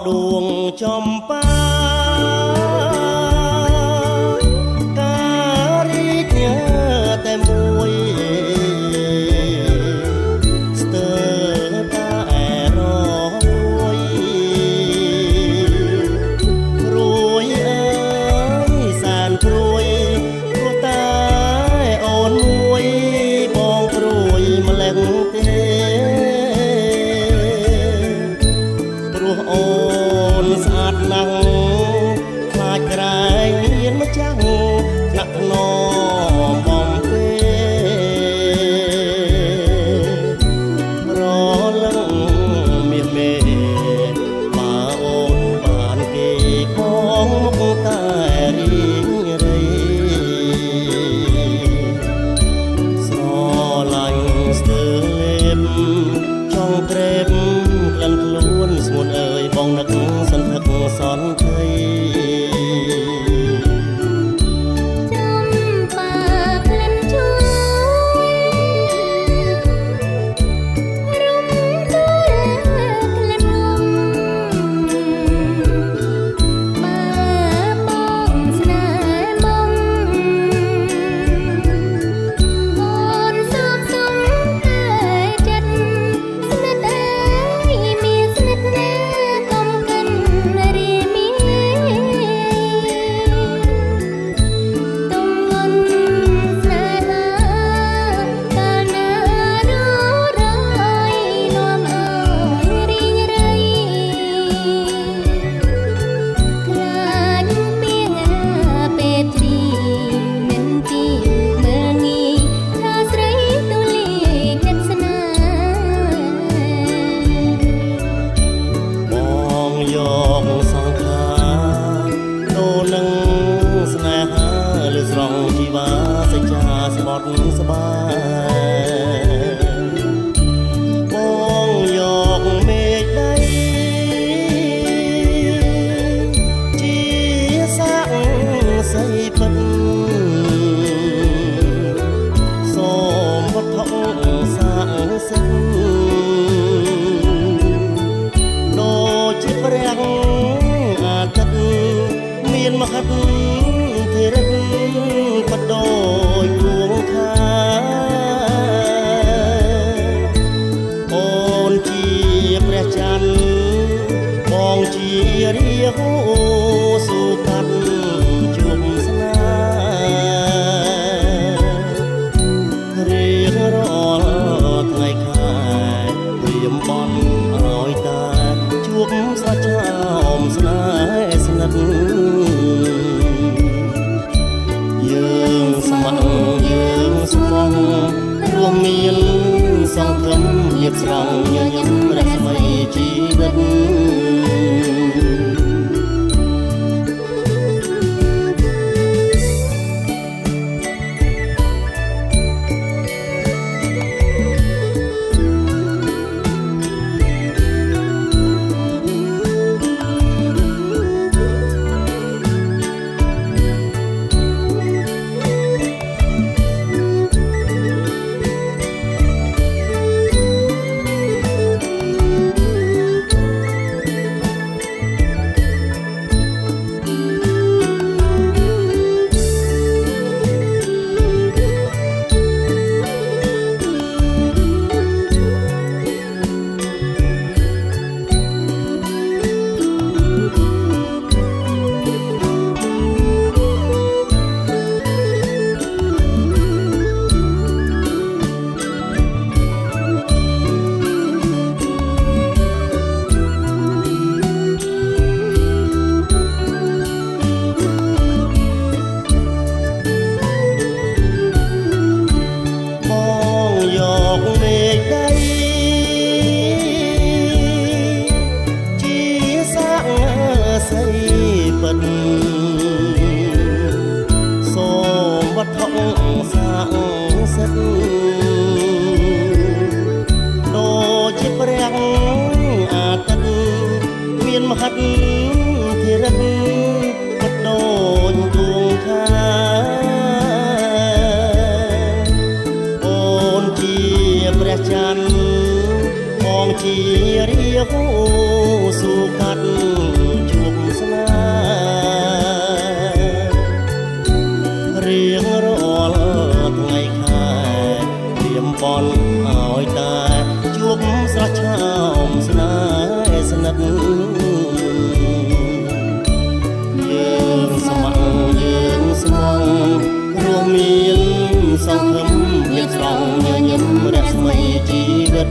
ដួងចំបាការរីកញើតែមួយស្ទើរតែរលួយព្រួយអើយសានព្រួយព្រោះតែអូនមួយបងព្រួយម្លឹងទេអូនស្អាតណាស់ខ្លាចក្រែងមានម្ចាស់ថ្នាក់ថ្នមបំពេរលឹងមាសមេបើអូនបានគេផងមុខតែរីងរៃស្រឡាញ់ស្ទើរលេបចង់ក្រេបក្លិនខ្លួនស្ងួនអើយបងនឹកសន្ធឹកសន្ទ័យស្នេហាលើស្រង់ជីវាសេចក្ដីស្បត់ស្បាយបងយកមេឃដីជាសាក់ស័យពិតសូមវត្ថុសាក់សិនដូចជាព្រះអាទិត្យមានមហិទ្ធធិរិទ្ធបដោយគួងខាអូនជាព្រះច័ន្ទបងជារាហូសុកាត់ជុំស្នេហ៍រៀងរាល់ថ្ងៃខែព្រាមបន់ឲ្យតែជួបស្រស់ឆ្លោមស្នេហ៍ស្និទ្ធយើងស្ម័គ្រយើងស្មោះរួមមានសង្ឃឹមភាពស្រង់ញញឹមរស្មីជីវិតសូមវត្ថុសាក់សិទ្ធដូចជាព្រះអាទិត្យមានមហិទ្ធធិរិទ្ធបដូចគួងខាអូនជាព្រះច័ន្ទប ងជារាហូស៊ូកាត់ជួបស្នេហ៍រៀងរាល់ថ្ងៃខែព្រៀមបន់ឲ្យតែជួបស្រស់ឆោមស្នេហ៍ស្និទ្ធយើងស្ម័គ្រយើងស្មងរួមមានសង្ឃឹមមានស្រង់ញញឹមរស្មីជីវិត